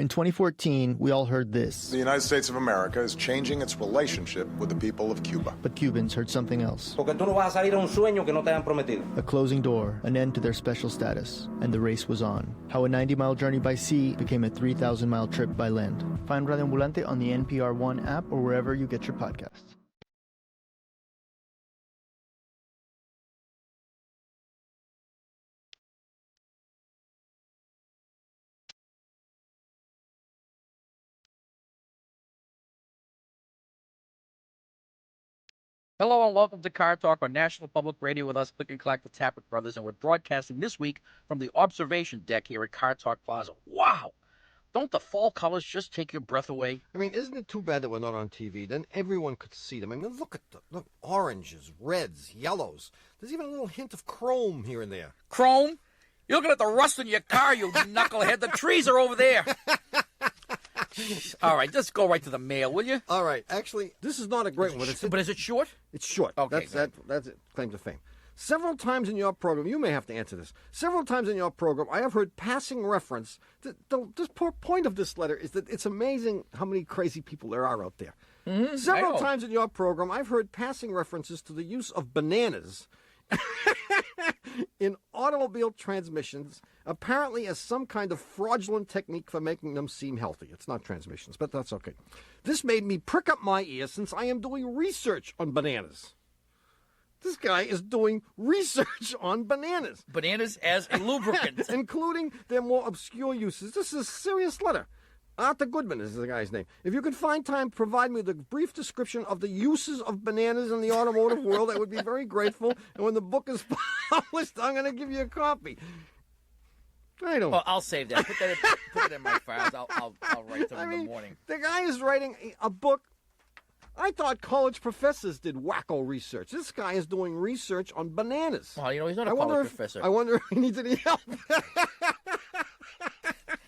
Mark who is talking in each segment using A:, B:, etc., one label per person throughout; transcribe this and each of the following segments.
A: In 2014, we all heard this.
B: The United States of America is changing its relationship with the people of Cuba.
A: But Cubans heard something else.
C: Porque tú no vas a salir a un sueño que no te han prometido.
A: A closing door, an end to their special status, and the race was on. How a 90-mile journey by sea became a 3,000-mile trip by land. Find Radio Ambulante on the NPR One app or wherever you get your podcasts.
D: Hello and welcome to Car Talk on National Public Radio with us, Click and Clack, the Tappet Brothers, and we're broadcasting this week from the observation deck here at Car Talk Plaza. Wow! Don't the fall colors just take your breath away?
E: I mean, isn't it too bad that we're not on TV? Then everyone could see them. I mean, look, oranges, reds, yellows. There's even a little hint of chrome here and there.
D: Chrome? You're looking at the rust in your car, you knucklehead. The trees are over there. All right, just go right to the mail, will you?
E: All right, actually, this is not a great one.
D: But is it short?
E: It's short.
D: Okay,
E: that's it. Claim to fame. Several times in your program, you may have to answer this. Several times in your program, I have heard passing reference. The point of this letter is that it's amazing how many crazy people there are out there.
D: Mm-hmm,
E: Several times in your program, I've heard passing references to the use of bananas in automobile transmissions, apparently as some kind of fraudulent technique for making them seem healthy. It's not transmissions, but that's okay. This made me prick up my ear since I am doing research on bananas. This guy is doing research on bananas.
D: Bananas as a lubricant.
E: Including their more obscure uses. This is a serious letter. Arthur Goodman is the guy's name. If you could find time, provide me with a brief description of the uses of bananas in the automotive world. I would be very grateful. And when the book is published, I'm going to give you a copy. I don't.
D: Well, I'll save that. Put that in my files. I'll write to him in the morning.
E: The guy is writing a book. I thought college professors did wacko research. This guy is doing research on bananas.
D: Well, he's not a college professor.
E: I wonder if he needs any help.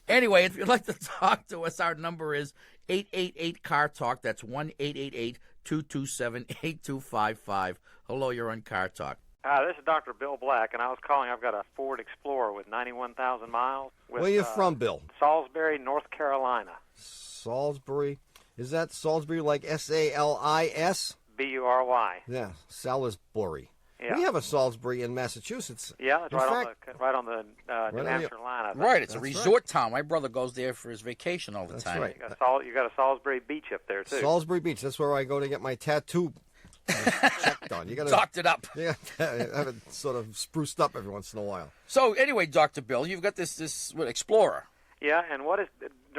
D: Anyway, if you'd like to talk to us, our number is 888-CAR-TALK. That's 1-888-227-8255. Hello, you're on Car Talk.
F: This is Dr. Bill Black, and I was calling. I've got a Ford Explorer with 91,000 miles.
E: Where are you from, Bill?
F: Salisbury, North Carolina.
E: Salisbury? Is that Salisbury like S-A-L-I-S?
F: B-U-R-Y.
E: Yeah, Salisbury.
F: Yeah.
E: We have a Salisbury in Massachusetts.
F: Yeah, it's right on the New Hampshire line.
D: Right, it's a resort town. My brother goes there for his vacation all the time.
E: Right.
F: You got a Salisbury Beach up there, too.
E: Salisbury Beach. That's where I go to get my tattoo checked on. You got to
D: Docked it up.
E: Yeah, have it sort of spruced up every once in a while.
D: So anyway, Dr. Bill, you've got this Explorer.
F: Yeah, and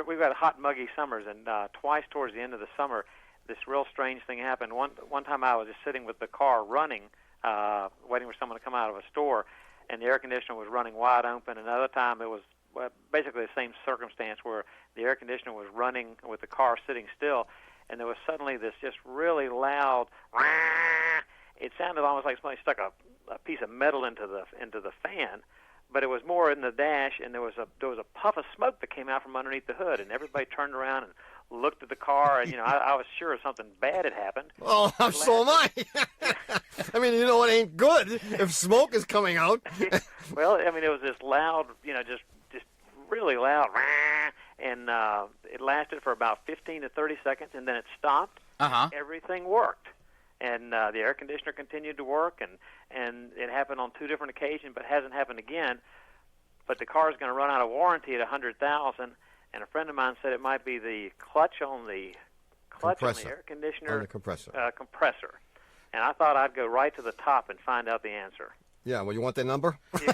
F: we've got hot, muggy summers, and twice towards the end of the summer, this real strange thing happened. One time I was just sitting with the car running, waiting for someone to come out of a store, and the air conditioner was running wide open. Another time it was basically the same circumstance where the air conditioner was running with the car sitting still, and there was suddenly this just really loud, it sounded almost like somebody stuck a piece of metal into the fan, but it was more in the dash, and there was a puff of smoke that came out from underneath the hood, and everybody turned around and looked at the car, and I was sure something bad had happened.
E: Oh, so am I. I mean, it ain't good if smoke is coming out.
F: Well, I mean, it was this loud, just really loud, and it lasted for about 15 to 30 seconds, and then it stopped. Everything worked, and the air conditioner continued to work, and it happened on 2 different occasions, but hasn't happened again. But the car is going to run out of warranty at 100,000. And a friend of mine said it might be the clutch on the air conditioner,
E: on the compressor.
F: And I thought I'd go right to the top and find out the answer.
E: Yeah, well, you want their number?
F: Yeah.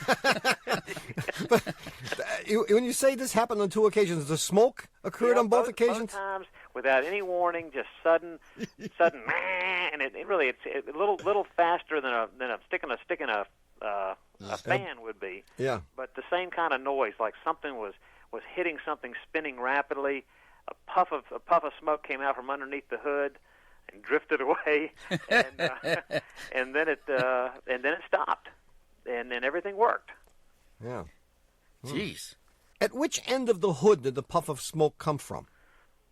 E: But, when you say this happened on 2 occasions, the smoke occurred on both occasions?
F: Both times, without any warning, just sudden, and it's a little faster than a stick in a fan would be.
E: Yeah.
F: But the same kind of noise, like something was hitting something spinning rapidly. A puff of smoke came out from underneath the hood and drifted away, and then it stopped, and then everything worked.
E: Yeah.
D: Jeez.
E: At which end of the hood did the puff of smoke come from?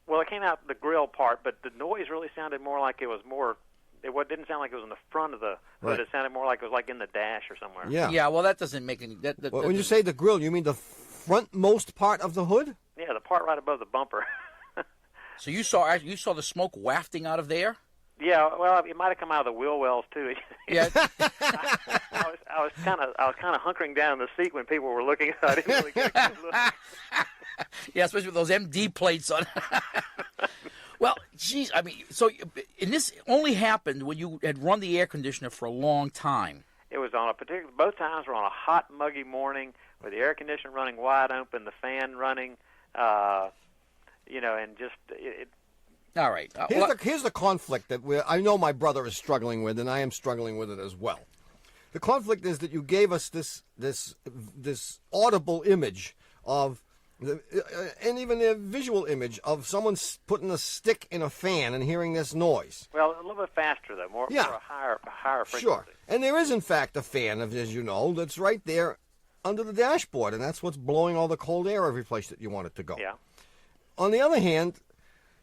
F: Well, it came out the grill part, but the noise really sounded more like it was more. It didn't sound like it was in the front of the hood. Right. It sounded more like it was like in the dash or somewhere.
E: Yeah.
D: Yeah. Well, that doesn't make any.
E: When you say the grill, you mean the frontmost part of the hood?
F: Yeah, the part right above the bumper.
D: So you saw the smoke wafting out of there?
F: Yeah, well, it might have come out of the wheel wells too.
D: Yeah.
F: I was kind of hunkering down in the seat when people were looking. So I didn't really get a good look.
D: Yeah, especially with those MD plates on. Well, geez, I mean, so and this only happened when you had run the air conditioner for a long time.
F: It was on both times were on a hot, muggy morning with the air conditioner running wide open, the fan running, and just it.
D: All right.
E: Here's the conflict that I know my brother is struggling with, and I am struggling with it as well. The conflict is that you gave us this audible image of, and even a visual image of someone putting a stick in a fan and hearing this noise.
F: Well, a little bit faster though, more a higher frequency.
E: Sure, and there is in fact a fan, as you know, that's right there under the dashboard, and that's what's blowing all the cold air every place that you want it to go.
F: Yeah.
E: On the other hand,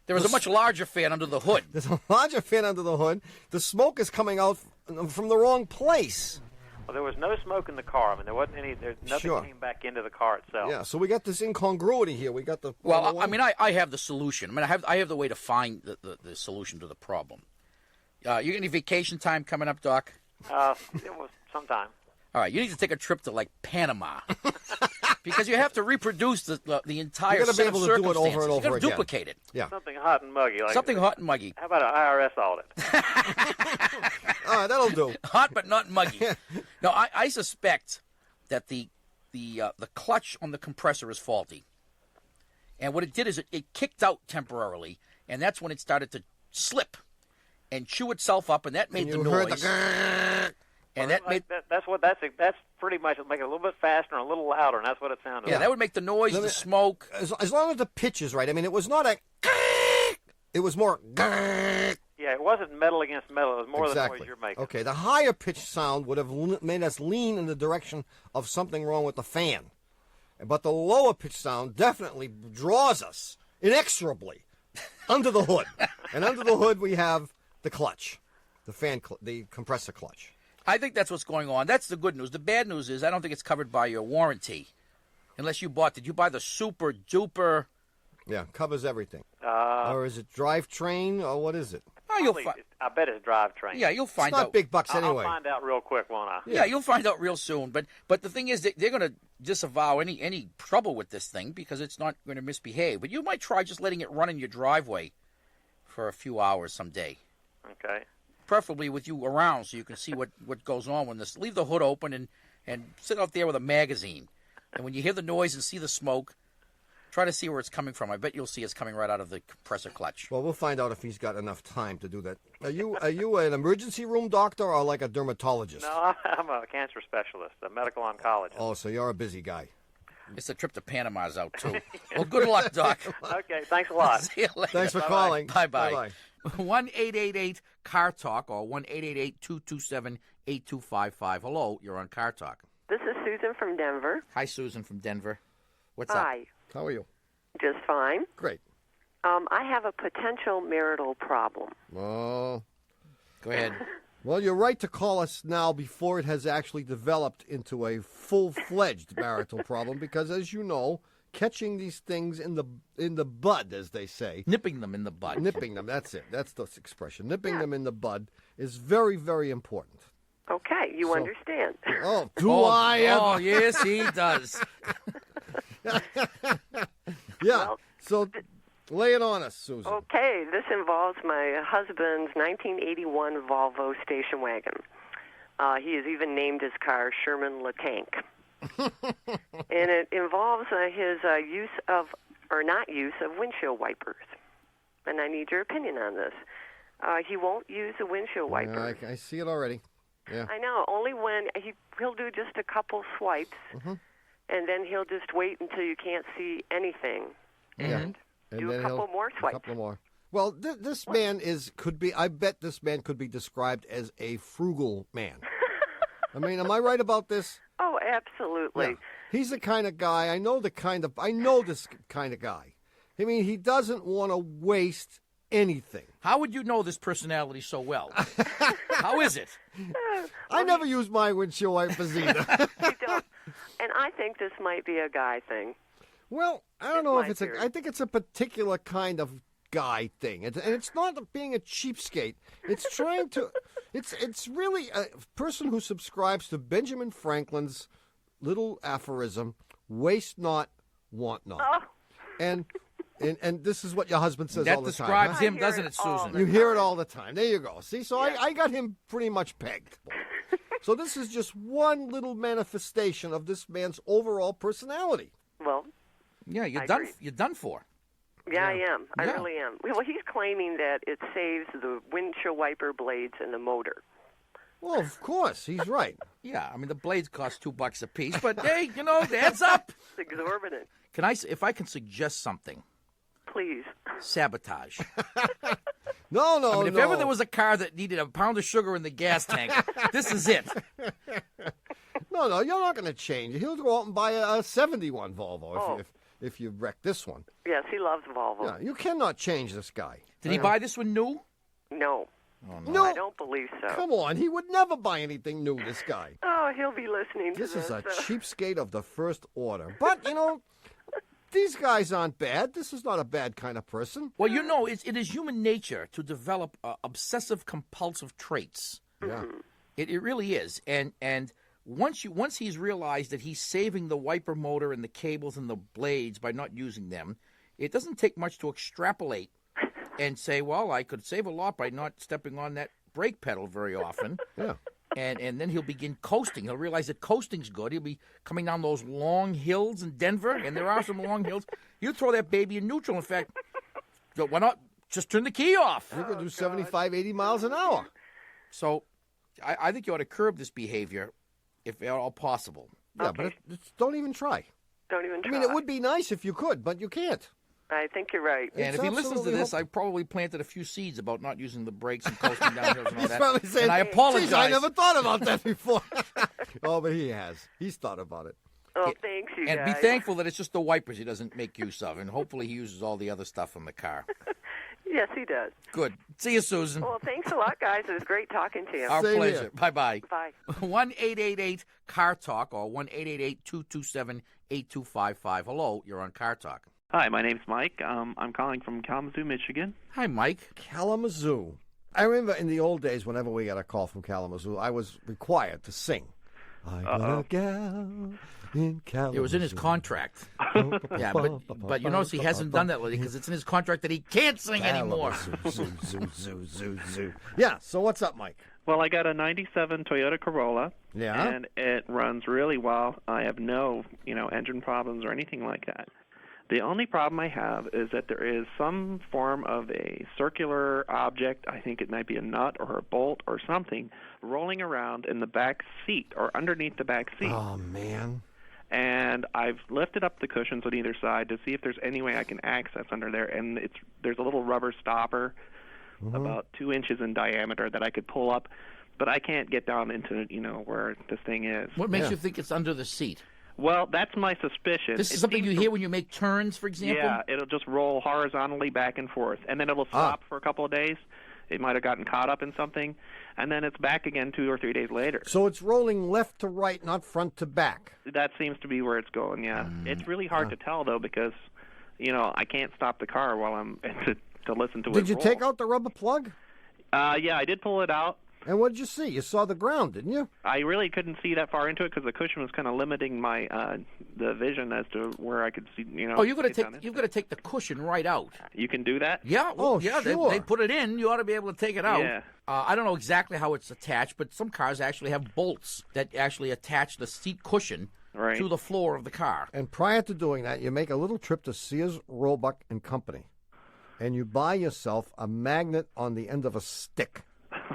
D: there was a much larger fan under the hood.
E: There's a larger fan under the hood. The smoke is coming out from the wrong place.
F: Well, there was no smoke in the car. I mean, there wasn't any. Nothing came back into the car itself.
E: Yeah, so we got this incongruity here. We got the.
D: Well, I mean, I have the solution. I mean, I have the way to find the solution to the problem. You got any vacation time coming up, Doc?
F: It was sometime.
D: All right, you need to take a trip to like Panama. Because you have to reproduce the entire set of circumstances.
E: You're going to be able to do it over and over
D: again. You got to
E: again.
D: duplicate it.
E: Yeah.
F: Something hot and muggy.
D: Something hot and muggy.
F: How about an IRS audit?
E: All right, that'll do.
D: Hot but not muggy. No, I suspect that the clutch on the compressor is faulty. And what it did is it kicked out temporarily, and that's when it started to slip and chew itself up, and that made the noise. And that made
F: that's pretty much make it a little bit faster and a little louder, and that's what it sounded like.
D: Yeah, that would make the noise, the smoke.
E: As long as the pitch is right. I mean, it was not a. It was more.
F: Yeah, it wasn't metal against metal. It was more the noise you're making.
E: Okay, the higher pitched sound would have made us lean in the direction of something wrong with the fan, but the lower pitched sound definitely draws us inexorably under the hood, and under the hood we have the clutch, the compressor clutch.
D: I think that's what's going on. That's the good news. The bad news is I don't think it's covered by your warranty. Unless you did you buy the super duper?
E: Yeah, covers everything. Or is it drivetrain, or what is it?
D: Oh,
F: I bet it's drivetrain.
D: Yeah, you'll find out.
E: It's not big bucks anyway.
F: I'll find out real quick, won't I?
D: Yeah, you'll find out real soon. But the thing is, they're going to disavow any trouble with this thing because it's not going to misbehave. But you might try just letting it run in your driveway for a few hours someday.
F: Okay.
D: Preferably with you around so you can see what goes on when this. Leave the hood open and sit out there with a magazine. And when you hear the noise and see the smoke, try to see where it's coming from. I bet you'll see it's coming right out of the compressor clutch.
E: Well, we'll find out if he's got enough time to do that. Are you an emergency room doctor or like a dermatologist?
F: No, I'm a cancer specialist, a medical oncologist.
E: Oh, so you're a busy guy.
D: It's a trip to Panama's out, too. Well, good luck, Doc.
F: Okay, thanks a lot.
D: See you later.
E: Thanks for calling.
D: Bye-bye. 1-888-CAR-TALK or 1-888-227-8255. Hello, you're on Car Talk.
G: This is Susan from Denver.
D: Hi, Susan from Denver. What's
G: Hi.
D: up?
E: How are you?
G: Just fine.
E: Great.
G: I have a potential marital problem.
E: Oh.
D: Go ahead.
E: Well, you're right to call us now before it has actually developed into a full-fledged marital problem because, as you know, catching these things in the bud, as they say.
D: Nipping them in the bud.
E: Nipping them, that's it. That's the expression. Nipping them in the bud is very, very important.
G: Okay, you understand.
E: Oh, do I ever?
D: Oh, yes, he does.
E: Yeah,
G: Well,
E: so lay it on us, Susan.
G: Okay, this involves my husband's 1981 Volvo station wagon. He has even named his car Sherman LeTank. And it involves his use of, or not use of, windshield wipers. And I need your opinion on this. He won't use the windshield wipers.
E: I see it already. Yeah.
G: I know, only when he'll do just a couple swipes, and then he'll just wait until you can't see anything, and do a couple more swipes.
E: A couple more. Well, this man I bet this man could be described as a frugal man. I mean, am I right about this?
G: Oh, absolutely.
E: Yeah. He's the kind of guy, I know this kind of guy. I mean, he doesn't want to waste anything.
D: How would you know this personality so well? How is it?
E: I never use my windshield wipers either.
G: You don't. And I think this might be a guy thing.
E: Well, I don't know if it's
G: theory.
E: I think it's a particular kind of guy thing, and it's not being a cheapskate. It's trying to. It's really a person who subscribes to Benjamin Franklin's little aphorism: "Waste not, want not."
G: Oh.
E: And this is what your husband says
D: That
E: all the time.
D: describes
E: Huh?
D: him, doesn't it, Susan?
E: You hear it all the time. There you go. See, so I got him pretty much pegged. So this is just one little manifestation of this man's overall personality.
G: Well,
D: Yeah, you're
G: I
D: done.
G: agree.
D: You're done for.
G: yeah, I am. I
D: Yeah.
G: really am. Well, he's claiming that it saves the windshield wiper blades and the motor.
E: Well, of course, he's right.
D: Yeah, I mean the blades cost $2 a piece, but hey, it adds up.
G: It's exorbitant.
D: If I can suggest something,
G: Please.
D: sabotage.
E: No,
D: I mean, if
E: no.
D: ever there was a car that needed a pound of sugar in the gas tank, this is it.
E: No, you're not going to change. He'll go out and buy a 71 Volvo
G: Oh.
E: if you wreck this one.
G: Yes, he loves Volvo.
E: Yeah, you cannot change this guy.
D: Did he buy this one new?
G: No.
E: No,
G: I don't believe so.
E: come on. He would never buy anything new, this guy.
G: Oh, he'll be listening to
E: This
G: this.
E: is a cheapskate of the first order. But, these guys aren't bad. This is not a bad kind of person.
D: Well, it is human nature to develop obsessive compulsive traits.
E: Yeah.
D: It really is, and once he's realized that he's saving the wiper motor and the cables and the blades by not using them, it doesn't take much to extrapolate and say, well, I could save a lot by not stepping on that brake pedal very often.
E: Yeah.
D: And then he'll begin coasting. He'll realize that coasting's good. He'll be coming down those long hills in Denver, and there are some long hills. You throw that baby in neutral. In fact, why not just turn the key off?
E: You could do 75, 80 miles an hour.
D: So I think you ought to curb this behavior if at all possible.
E: Yeah,
G: Okay.
E: but don't even try.
G: Don't even try.
E: I mean, it would be nice if you could, but you can't.
G: I think you're right.
D: And
E: It's
D: if he listens to
E: absolutely
D: this,
E: hope-
D: I probably planted a few seeds about not using the brakes and coasting down hills and all
E: He's
D: that.
E: probably saying,
D: And I apologize.
E: "Geez, I never thought about that before." Oh, but he has. He's thought about it.
G: Oh, thanks, you
D: And
G: guys.
D: be thankful that it's just the wipers he doesn't make use of, and hopefully he uses all the other stuff in the car.
G: Yes, he does.
D: Good. See you, Susan.
G: Well, thanks a lot, guys. It was great talking to you.
D: Our
E: Same
D: pleasure.
E: here.
D: Bye-bye.
G: Bye.
D: 1-888-CAR-TALK or 1-888-227-8255. Hello, you're on Car Talk.
H: Hi, my name's Mike. I'm calling from Kalamazoo, Michigan.
D: Hi, Mike.
E: Kalamazoo. I remember in the old days, whenever we got a call from Kalamazoo, I was required to sing. I got a gal in Kalamazoo.
D: It was in his contract. Yeah, but you notice he hasn't done that lately because it's in his contract that he can't sing anymore.
E: Zoo, zoo, zoo, zoo, zoo. Yeah, so what's up, Mike?
H: Well, I got a 97 Toyota Corolla,
E: Yeah?
H: and it runs really well. I have no, engine problems or anything like that. The only problem I have is that there is some form of a circular object, I think it might be a nut or a bolt or something, rolling around in the back seat or underneath the back seat.
E: Oh, man.
H: And I've lifted up the cushions on either side to see if there's any way I can access under there, and there's a little rubber stopper about 2 inches in diameter that I could pull up, but I can't get down into, where this thing is.
D: What makes you think it's under the seat?
H: Well, that's my suspicion.
D: This is
H: It
D: something
H: seems
D: you
H: to-
D: hear when you make turns, for example?
H: Yeah, it'll just roll horizontally back and forth, and then it'll stop for a couple of days. It might have gotten caught up in something, and then it's back again 2 or 3 days later.
E: So it's rolling left to right, not front to back.
H: That seems to be where it's going, yeah. It's really hard to tell, though, because, I can't stop the car while I'm to listen to it
E: Did you
H: roll.
E: take out the rubber plug?
H: Yeah, I did pull it out.
E: And what did you see? You saw the ground, didn't you?
H: I really couldn't see that far into it because the cushion was kind of limiting my the vision as to where I could see.
D: Oh, you've got to
H: get down
D: take the cushion right out.
H: You can do that?
D: Yeah, well,
E: Oh,
D: yeah,
E: sure.
D: they put it in. You ought to be able to take it out.
H: Yeah.
D: I don't know exactly how it's attached, but some cars actually have bolts that actually attach the seat cushion
H: Right.
D: to the floor of the car.
E: And prior to doing that, you make a little trip to Sears, Roebuck and Company, and you buy yourself a magnet on the end of a stick.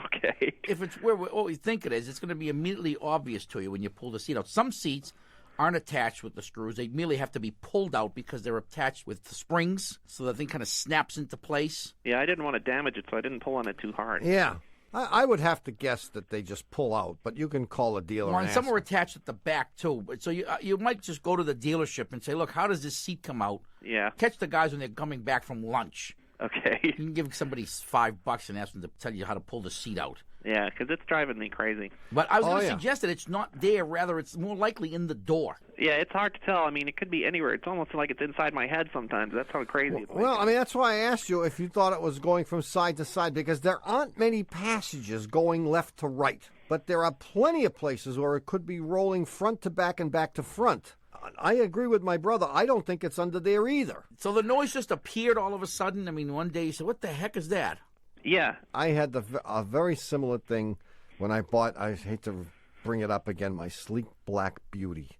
H: Okay.
D: If it's what we think it is, it's going to be immediately obvious to you when you pull the seat out. Some seats aren't attached with the screws. They merely have to be pulled out because they're attached with the springs, so the thing kind of snaps into place.
H: Yeah, I didn't want to damage it, so I didn't pull on it too hard.
E: Yeah. I would have to guess that they just pull out, but you can call a dealer.
D: Well,
E: and
D: and some
E: ask
D: are
E: them.
D: attached at the back too. But so you might just go to the dealership and say, "Look, how does this seat come out?"
H: Yeah.
D: Catch the guys when they're coming back from lunch.
H: Okay.
D: You can give somebody $5 and ask them to tell you how to pull the seat out.
H: Yeah, because it's driving me crazy.
D: But I was going to
E: yeah.
D: suggest that it's not there. Rather, it's more likely in the door.
H: Yeah, it's hard to tell. I mean, it could be anywhere. It's almost like it's inside my head sometimes. That's how crazy it's
E: Well,
H: making
E: I mean, that's why I asked you if you thought it was going from side to side, because there aren't many passages going left to right. But there are plenty of places where it could be rolling front to back and back to front. I agree with my brother. I don't think it's under there either.
D: So the noise just appeared all of a sudden. I mean, one day you said, "What the heck is that?"
H: Yeah.
E: I had a very similar thing when I bought, I hate to bring it up again, my sleek black beauty.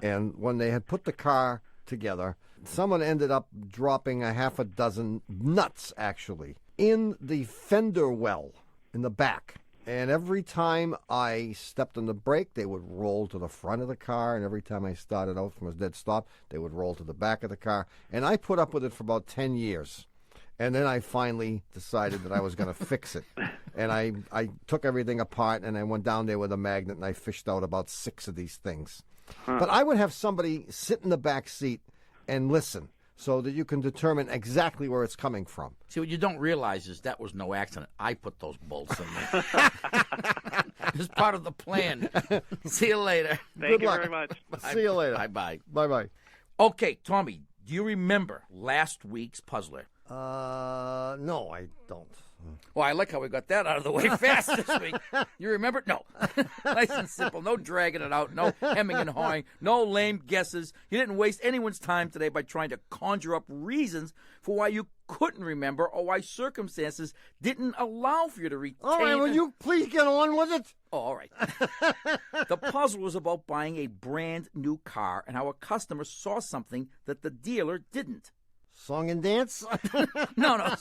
E: And when they had put the car together, someone ended up dropping a half a dozen nuts, actually, in the fender well in the back. And every time I stepped on the brake, they would roll to the front of the car. And every time I started out from a dead stop, they would roll to the back of the car. And I put up with it for about 10 years. And then I finally decided that I was going to fix it. And I took everything apart, and I went down there with a magnet, and I fished out about 6 of these things. But I would have somebody sit in the back seat and listen so that you can determine exactly where it's coming from.
D: See, what you don't realize is that was no accident. I put those bolts in there. It's part of the plan. See you later.
H: Thank
E: Good
H: you
E: luck.
H: very much.
E: See you later.
D: Bye-bye.
E: Bye-bye.
D: Okay, Tommy, do you remember last week's puzzler?
E: No, I don't.
D: Well, I like how we got that out of the way fast this week. You remember? No. Nice and simple. No dragging it out. No hemming and hawing. No lame guesses. You didn't waste anyone's time today by trying to conjure up reasons for why you couldn't remember or why circumstances didn't allow for you to retain.
E: All right, will you please get on with it?
D: Oh, all right. The puzzle was about buying a brand new car and how a customer saw something that the dealer didn't.
E: Song and dance?
D: No,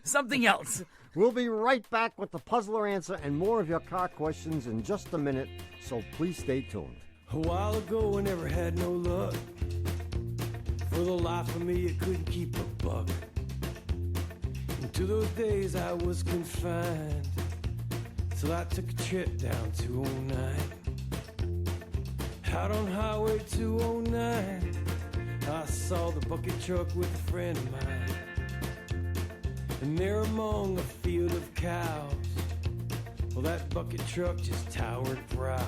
D: something else.
E: We'll be right back with the puzzler answer and more of your car questions in just a minute, so please stay tuned.
I: A while ago I never had no luck. For the life of me I couldn't keep a buck. And to those days I was confined till I took a trip down 209. Out on Highway 209 I saw the bucket truck with a friend of mine. And there among a field of cows, well, that bucket truck just towered proud.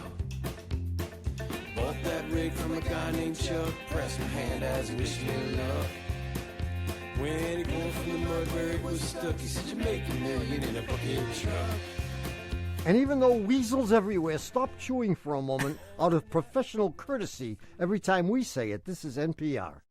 I: Bought that rig from a guy named Chuck, pressed my hand as he wished me luck. When he pulled from the mud where it was stuck, he said, "You make $1 million in a bucket truck."
E: And even though weasels everywhere, stop chewing for a moment out of professional courtesy every time we say it. This is NPR.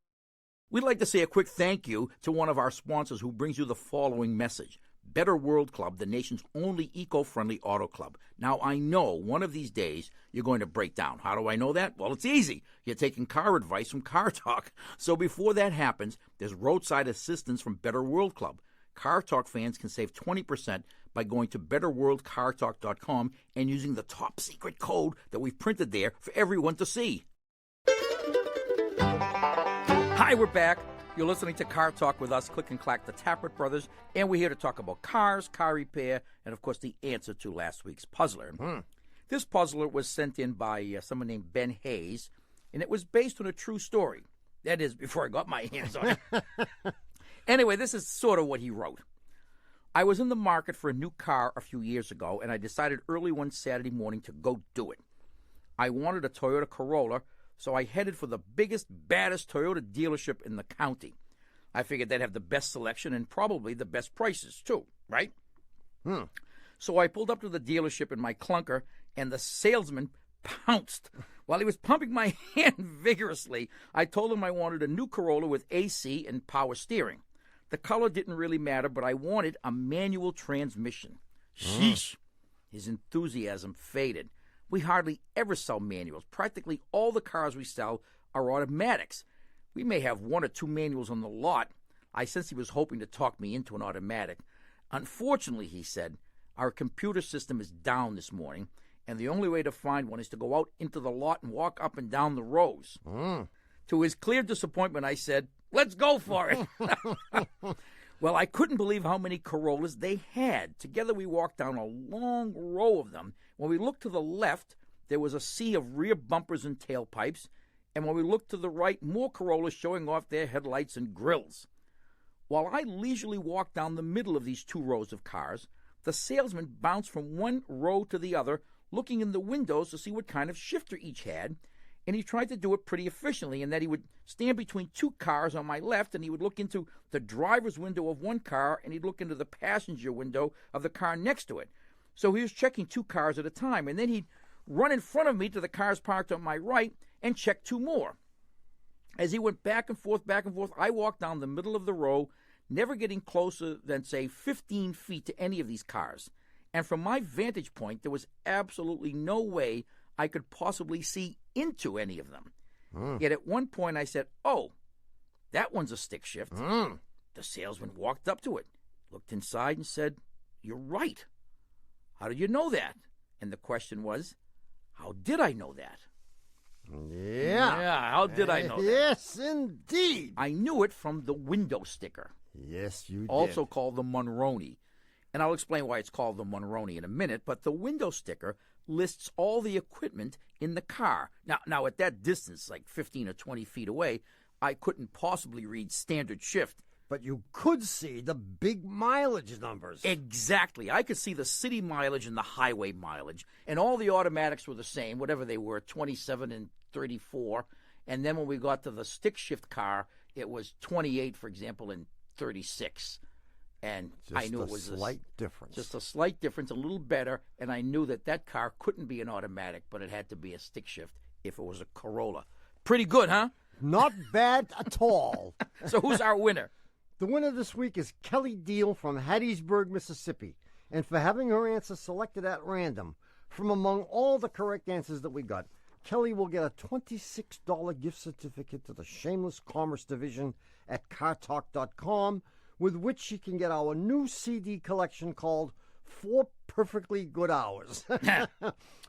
D: We'd like to say a quick thank you to one of our sponsors who brings you the following message. Better World Club, the nation's only eco-friendly auto club. Now, I know one of these days you're going to break down. How do I know that? Well, it's easy. You're taking car advice from Car Talk. So before that happens, there's roadside assistance from Better World Club. Car Talk fans can save 20% by going to betterworldcartalk.com and using the top secret code that we've printed there for everyone to see. Hi, we're back. You're listening to Car Talk with us, Click and Clack, the Tappert brothers, and we're here to talk about cars, car repair, and, of course, the answer to last week's puzzler. This puzzler was sent in by someone named Ben Hayes, and it was based on a true story. That is, before I got my hands on it. Anyway, this is sort of what he wrote. I was in the market for a new car a few years ago, and I decided early one Saturday morning to go do it. I wanted a Toyota Corolla, so I headed for the biggest, baddest Toyota dealership in the county. I figured they'd have the best selection and probably the best prices, too, right? So I pulled up to the dealership in my clunker, and the salesman pounced. While he was pumping my hand vigorously, I told him I wanted a new Corolla with AC and power steering. The color didn't really matter, but I wanted a manual transmission. Sheesh. His enthusiasm faded. We hardly ever sell manuals. Practically all the cars we sell are automatics. We may have 1 or 2 manuals on the lot. I sensed he was hoping to talk me into an automatic. Unfortunately, he said, our computer system is down this morning, and the only way to find one is to go out into the lot and walk up and down the rows. To his clear disappointment, I said, let's go for it. Well, I couldn't believe how many Corollas they had. Together we walked down a long row of them. When we looked to the left, there was a sea of rear bumpers and tailpipes. And when we looked to the right, more Corollas showing off their headlights and grills. While I leisurely walked down the middle of these 2 rows of cars, the salesman bounced from one row to the other, looking in the windows to see what kind of shifter each had, and he tried to do it pretty efficiently in that he would stand between two cars on my left, and he would look into the driver's window of one car, and he'd look into the passenger window of the car next to it. So he was checking two cars at a time, and then he'd run in front of me to the cars parked on my right and check two more. As he went back and forth, I walked down the middle of the row, never getting closer than, say, 15 feet to any of these cars. And from my vantage point, there was absolutely no way I could possibly see into any of them. Yet at one point I said, "Oh, that one's a stick shift." The salesman walked up to it, looked inside, and said, "You're right. How did you know that?" And the question was, how did I know that?
E: Yeah,
D: how did I know that?
E: Yes, indeed.
D: I knew it from the window sticker.
E: Yes, you did.
D: Also called the Monroney. And I'll explain why it's called the Monroney in a minute, but the window sticker lists all the equipment in the car. Now at that distance, like 15 or 20 feet away, I couldn't possibly read standard shift.
E: But you could see the big mileage numbers.
D: Exactly. I could see the city mileage and the highway mileage, and all the automatics were the same, whatever they were, 27 and 34. And then when we got to the stick shift car, it was 28, for example, and 36. And I knew it was
E: a slight difference.
D: Just a slight difference, a little better, and I knew that that car couldn't be an automatic, but it had to be a stick shift if it was a Corolla. Pretty good, huh?
E: Not bad at all.
D: So who's our winner?
E: The winner this week is Kelly Deal from Hattiesburg, Mississippi. And for having her answer selected at random, from among all the correct answers that we got, Kelly will get a $26 gift certificate to the Shameless Commerce Division at cartalk.com, with which she can get our new CD collection called 4 Perfectly Good Hours.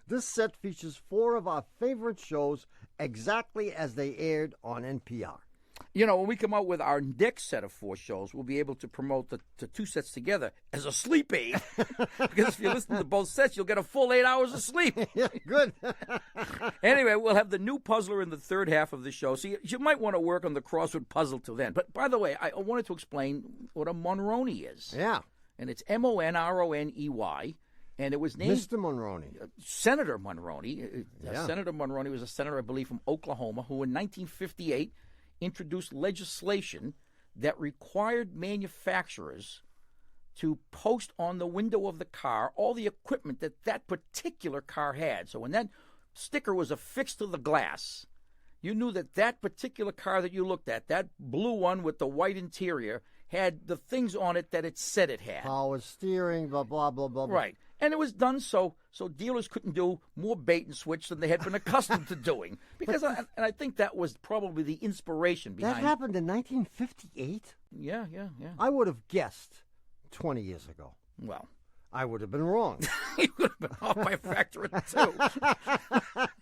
E: This set features 4 of our favorite shows exactly as they aired on NPR.
D: You know, when we come out with our next set of 4 shows, we'll be able to promote the 2 sets together as a sleep aid. Because if you listen to both sets, you'll get a full 8 hours of sleep.
E: Yeah, good.
D: Anyway, we'll have the new puzzler in the third half of the show. So you might want to work on the crossword puzzle till then. But by the way, I wanted to explain what a Monroney is.
E: Yeah.
D: And it's Monroney. And it was named
E: Mr. Monroney.
D: Senator Monroney.
E: Yeah.
D: Senator Monroney was a senator, I believe, from Oklahoma, who in 1958 introduced legislation that required manufacturers to post on the window of the car all the equipment that that particular car had. So when that sticker was affixed to the glass, you knew that that particular car that you looked at, that blue one with the white interior, had the things on it that it said it had.
E: Power steering, blah, blah, blah, blah.
D: Right. And it was done so dealers couldn't do more bait and switch than they had been accustomed to doing. Because I think that was probably the inspiration behind.
E: That happened in 1958?
D: Yeah.
E: I would have guessed 20 years ago.
D: Well,
E: I would have been wrong.
D: You would have been off by a factor of 2.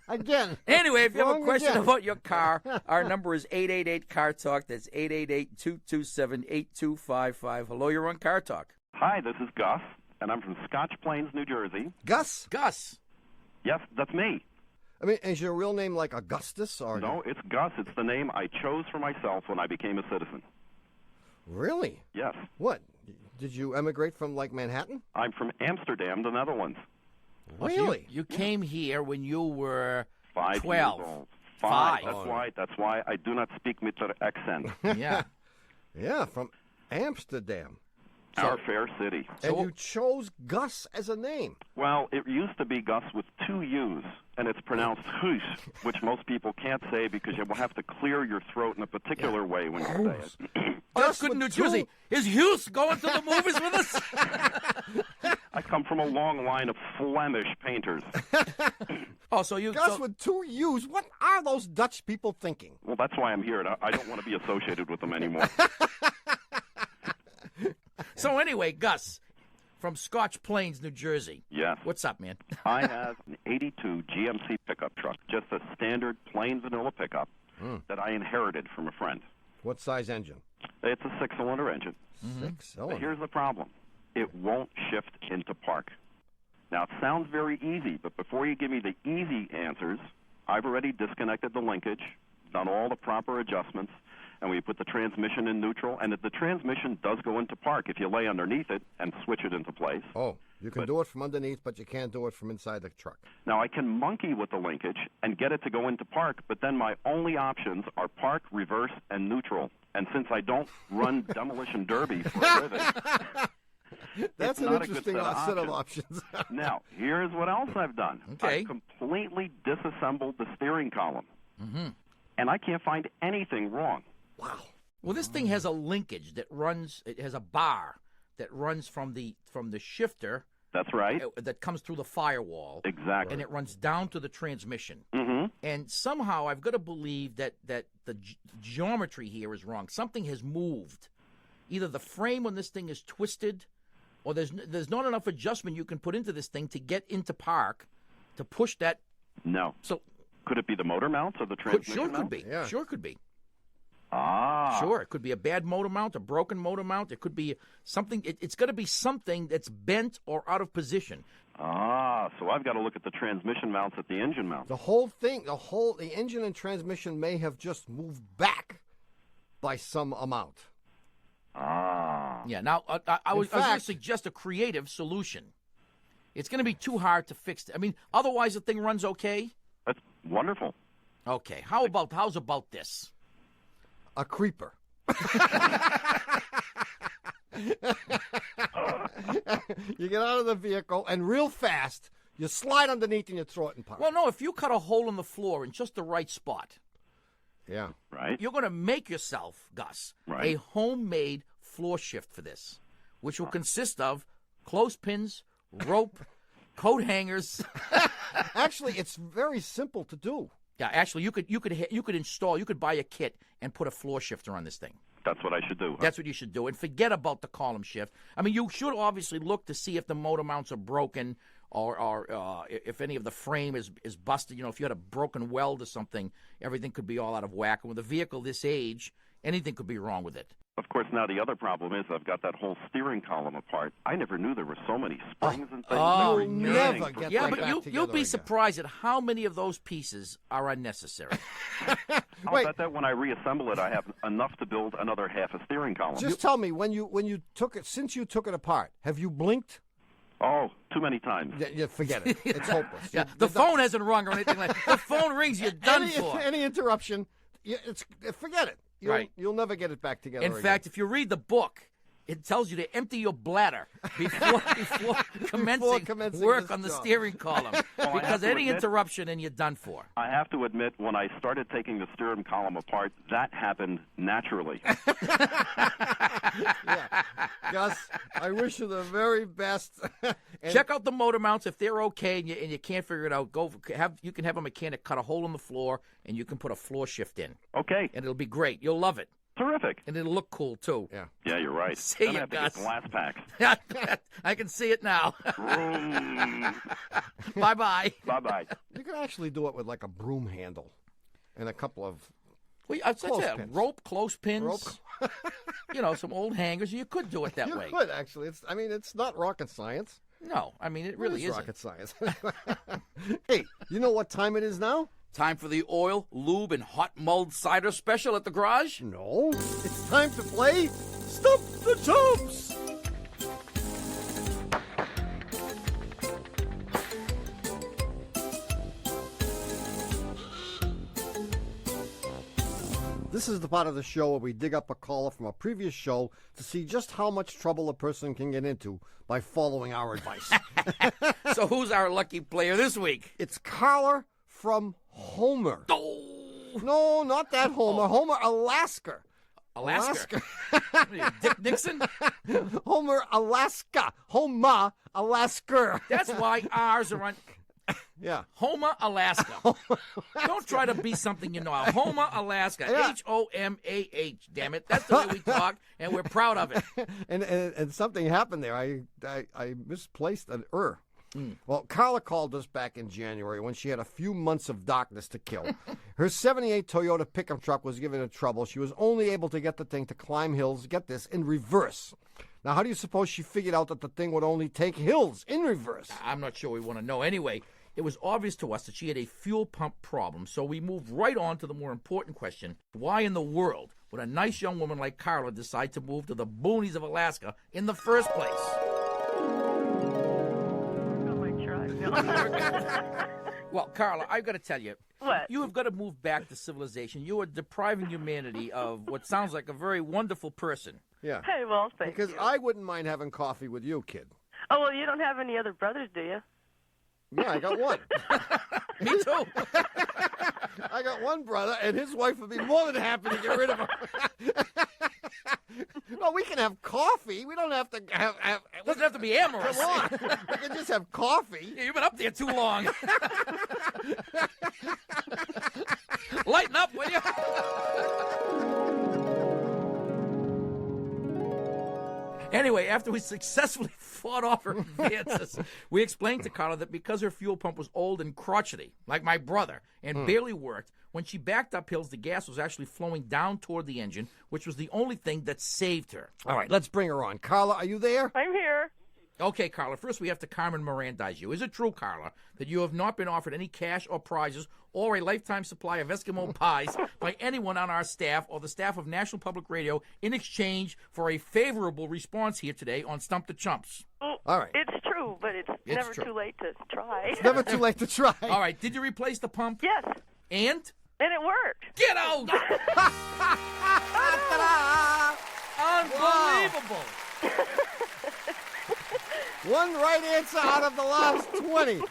E: Again.
D: Anyway, if you have a question
E: again.
D: about your car, our number is 888-CAR-TALK. That's 888-227-8255. Hello, you're on Car Talk.
J: Hi, this is Gus, and I'm from Scotch Plains, New Jersey.
E: Gus?
J: Yes, that's me.
E: I mean, is your real name like Augustus? Or
J: No, it's Gus. It's the name I chose for myself when I became a citizen.
E: Really?
J: Yes.
E: What? Did you emigrate from, like, Manhattan?
J: I'm from Amsterdam, the Netherlands.
E: Really?
D: You came here when you were
J: 5
D: 12.
J: years old.
D: 5.
J: That's why I do not speak mit der accent.
D: Yeah.
E: Yeah, from Amsterdam.
J: Our fair city.
E: And you chose Gus as a name.
J: Well, it used to be Gus with 2 U's, and it's pronounced Huus, which most people can't say because you will have to clear your throat in a particular way when you say it.
D: Oh, that's good in New Jersey. Is Hughes going to the movies with us?
J: I come from a long line of Flemish painters.
D: Oh, so you...
E: Gus with 2 U's. What are those Dutch people thinking?
J: Well, that's why I'm here. I don't want to be associated with them anymore.
D: So anyway, Gus, from Scotch Plains, New Jersey.
J: Yes.
D: What's up, man?
J: I have an 82 GMC pickup truck, just a standard plain vanilla pickup that I inherited from a friend.
E: What size engine?
J: It's a 6-cylinder engine.
E: 6-cylinder?
J: But here's the problem. It won't shift into park. Now, it sounds very easy, but before you give me the easy answers, I've already disconnected the linkage, done all the proper adjustments, and we put the transmission in neutral, and the transmission does go into park if you lay underneath it and switch it into place.
E: Oh, you can do it from underneath, but you can't do it from inside the truck.
J: Now, I can monkey with the linkage and get it to go into park, but then my only options are park, reverse, and neutral. And since I don't run demolition derby for a living,
E: that's an interesting set of options.
J: Now, here's what else I've done.
D: Okay.
J: I've completely disassembled the steering column, and I can't find anything wrong.
E: Wow.
D: Well, this thing has a linkage that runs. It has a bar that runs from the shifter.
J: That's right.
D: That comes through the firewall.
J: Exactly.
D: And it runs down to the transmission.
J: Mm-hmm.
D: And somehow I've got to believe that the geometry here is wrong. Something has moved. Either the frame on this thing is twisted, or there's not enough adjustment you can put into this thing to get into park to push that.
J: No.
D: So
J: could it be the motor mounts or the transmission
D: Sure
J: mount?
D: could be. Yeah. Sure could be.
J: Ah.
D: Sure, it could be a bad motor mount, a broken motor mount. It could be something. It's got to be something that's bent or out of position.
J: Ah, so I've got to look at the transmission mounts at the engine mount.
E: The whole thing, the engine and transmission may have just moved back by some amount.
J: Ah.
D: Yeah. Now, I was going to suggest a creative solution. It's going to be too hard to fix. I mean, otherwise the thing runs okay.
J: That's wonderful.
D: Okay. How's about this?
E: A creeper. You get out of the vehicle, and real fast, you slide underneath and you throw it in park.
D: Well, no, if you cut a hole in the floor in just the right spot,
E: yeah,
J: right,
D: you're going to make yourself, Gus,
J: right,
D: a homemade floor shift for this, which will consist of clothespins, rope, coat hangers.
E: Actually, it's very simple to do.
D: Yeah, actually, you could buy a kit and put a floor shifter on this thing.
J: That's what I should do. Huh?
D: That's what you should do, and forget about the column shift. I mean, you should obviously look to see if the motor mounts are broken or if any of the frame is busted. You know, if you had a broken weld or something, everything could be all out of whack. And with a vehicle this age, anything could be wrong with it.
J: Of course, now the other problem is I've got that whole steering column apart. I never knew there were so many springs and things.
D: Oh,
E: you'll never get
D: yeah,
E: that
D: but
E: back
D: you'll be
E: again.
D: surprised at how many of those pieces are unnecessary.
J: I'll bet that when I reassemble it, I have enough to build another half a steering column.
E: Just tell me, when you took it, since you took it apart, have you blinked?
J: Oh, too many times.
E: Yeah, forget it. It's hopeless.
D: Yeah, the phone hasn't rung or anything like that. The phone rings, you're done for.
E: Any interruption, forget it. You'll never get it back together
D: In
E: again.
D: fact, if you read the book, it tells you to empty your bladder before commencing work on the steering column. Because any interruption and you're done for.
J: I have to admit, when I started taking the steering column apart, that happened naturally.
E: Yeah. Gus, I wish you the very best.
D: Check out the motor mounts. If they're okay and you can't figure it out, you can have a mechanic cut a hole in the floor and you can put a floor shift in.
J: Okay.
D: And it'll be great. You'll love it.
J: Terrific.
D: And it'll look cool, too.
E: Yeah.
J: Yeah, you're right.
D: See
J: Then I
D: you,
J: have to get
D: Gus.
J: glass packs.
D: I can see it now.
J: Vroom.
D: Bye-bye.
J: Bye-bye.
E: You can actually do it with like a broom handle and a couple of
D: Well, that's it.
E: Clothespins.
D: Rope, clothespins, some old hangers. You could do it that way.
E: You could, actually. It's not rocket science.
D: No, I mean, it really
E: is
D: isn't.
E: rocket science. Hey, you know what time it is now?
D: Time for the oil, lube, and hot mulled cider special at the garage?
E: No. It's time to play Stump the Chumps! This is the part of the show where we dig up a caller from a previous show to see just how much trouble a person can get into by following our advice.
D: So who's our lucky player this week?
E: It's Carla from Homer.
D: Oh.
E: No, not that Homer. Homer, Alaska.
D: Alaska. Dick Nixon?
E: Homer, Alaska. Homer, Alaska.
D: That's why ours are on...
E: Yeah.
D: Homer, Alaska. Don't try to be something you know. Homer, Alaska.
E: Yeah.
D: H-O-M-A-H. Damn it. That's the way we talk, and we're proud of it.
E: And something happened there. I misplaced an Well, Carla called us back in January when she had a few months of darkness to kill. Her 78 Toyota pickup truck was giving her trouble. She was only able to get the thing to climb hills, get this, in reverse. Now, how do you suppose she figured out that the thing would only take hills in reverse?
D: I'm not sure we want to know. Anyway, it was obvious to us that she had a fuel pump problem, so we moved right on to the more important question. Why in the world would a nice young woman like Carla decide to move to the boonies of Alaska in the first place? Well, Carla, I've got to tell you,
K: what?
D: You have got to move back to civilization. You are depriving humanity of what sounds like a very wonderful person.
E: Yeah.
K: Hey, well, thank
E: Because
K: you.
E: I wouldn't mind having coffee with you, kid.
K: Oh, well, you don't have any other brothers, do you?
E: Yeah, I got one.
D: Me too.
E: I got one brother, and his wife would be more than happy to get rid of him. No, we can have coffee. We don't have to have
D: Doesn't have to be amorous.
E: Come on. We can just have coffee.
D: Yeah, you've been up there too long. Lighten up, will you? Anyway, after we successfully fought off her advances, we explained to Carla that because her fuel pump was old and crotchety, like my brother, and barely worked, when she backed up hills, the gas was actually flowing down toward the engine, which was the only thing that saved her.
E: All right, let's bring her on. Carla, are you there?
K: I'm here.
D: Okay, Carla, first we have to Carmen Mirandize you. Is it true, Carla, that you have not been offered any cash or prizes or a lifetime supply of Eskimo pies by anyone on our staff or the staff of National Public Radio in exchange for a favorable response here today on Stump the Chumps?
K: Well,
E: all right.
K: It's true, but it's never
D: true.
K: too late to try.
E: It's never too late to try.
D: All right, did you replace the pump?
K: Yes.
D: And?
K: And it worked.
D: Get out! Unbelievable!
E: One right answer out of the last 20.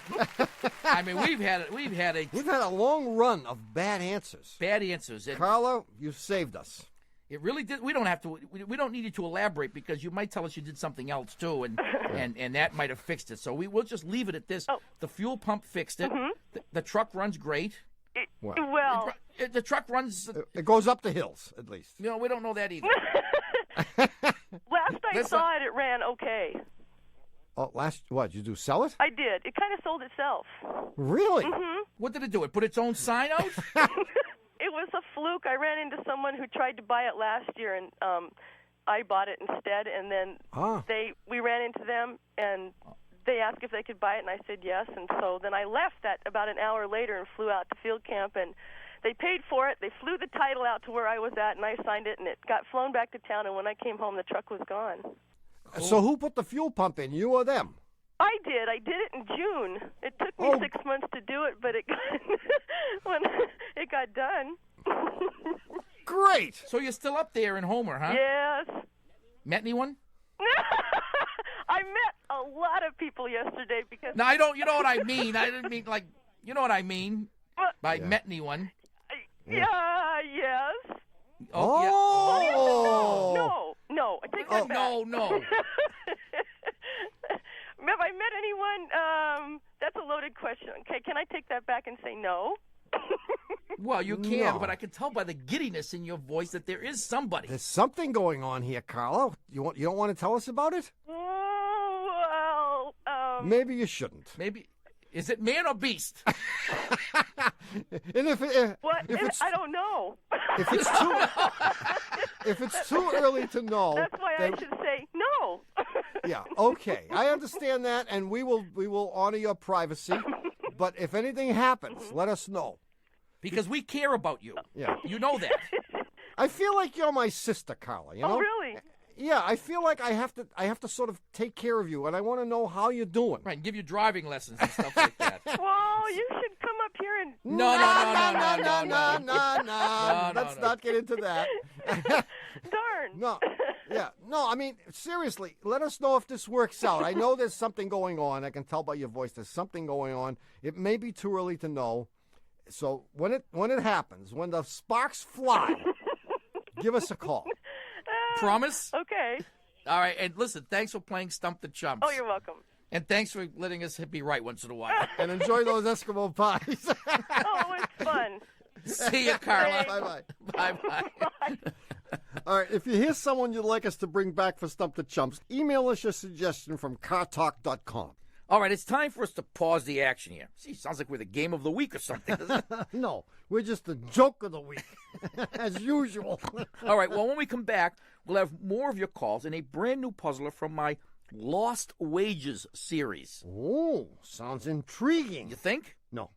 D: I mean, we've had
E: a long run of bad answers.
D: Bad answers.
E: Carla, you saved us.
D: It really did. We don't have to. We don't need you to elaborate because you might tell us you did something else too, and that might have fixed it. So we'll just leave it at this.
K: Oh.
D: The fuel pump fixed it.
K: Mm-hmm.
D: The truck runs great.
K: Well,
D: the truck runs.
E: It goes up the hills, at least.
D: You know, we don't know that either.
K: last I saw it ran okay.
E: Oh, what, did you sell it?
K: I did. It kind of sold itself.
E: Really?
K: Mm-hmm.
D: What did it do? It put its own sign out?
K: It was a fluke. I ran into someone who tried to buy it last year, and I bought it instead. And then we ran into them, and they asked if they could buy it, and I said yes. And so then I left that about an hour later and flew out to field camp, and they paid for it. They flew the title out to where I was at, and I signed it, and it got flown back to town. And when I came home, the truck was gone.
E: So who put the fuel pump in, you or them?
K: I did. I did it in June. It took me 6 months to do it, but it got when it got done.
E: Great.
D: So you're still up there in Homer, huh?
K: Yes.
D: Met anyone?
K: I met a lot of people yesterday because.
D: No, I don't. You know what I mean. I didn't mean like. You know what I mean by met anyone.
K: Yes.
D: Oh. Yeah.
K: No. I take that back.
D: No.
K: Have I met anyone? That's a loaded question. Okay, can I take that back and say no?
D: Well, you can, but I can tell by the giddiness in your voice that there is somebody.
E: There's something going on here, Carla. You don't want to tell us about it?
K: Oh, well,
E: maybe you shouldn't.
D: Maybe. Is it man or beast?
E: And if it's,
K: I don't know.
E: If it's too early to know,
K: that's why I should say no.
E: Yeah, okay, I understand that, and we will honor your privacy. But if anything happens, let us know.
D: Because we care about you.
E: Yeah,
D: you know that.
E: I feel like you're my sister, Carla. You know?
K: Oh, really?
E: Yeah, I feel like I have to sort of take care of you, and I want to know how you're doing.
D: Right, and give you driving lessons and stuff like that.
K: Well, you should come up here and.
D: No.
E: Let's not get into that.
K: Darn.
E: No. Yeah. No, I mean, seriously, let us know if this works out. I know there's something going on. I can tell by your voice there's something going on. It may be too early to know. So when it happens, when the sparks fly, give us a call.
D: Promise?
K: Okay.
D: All right, and listen, thanks for playing Stump the Chumps.
K: Oh, you're welcome.
D: And thanks for letting us be right once in a while.
E: And enjoy those Eskimo pies.
K: Oh, it's fun.
D: See you, Carla.
E: Bye-bye.
D: Bye-bye.
K: Bye.
E: All right, if you hear someone you'd like us to bring back for Stump the Chumps, email us your suggestion from cartalk.com.
D: All right, it's time for us to pause the action here. See, sounds like we're the game of the week or something, doesn't it?
E: No, we're just the joke of the week, as usual.
D: All right, well, when we come back, we'll have more of your calls and a brand new puzzler from my Lost Wages series.
E: Oh, sounds intriguing.
D: You think?
E: No.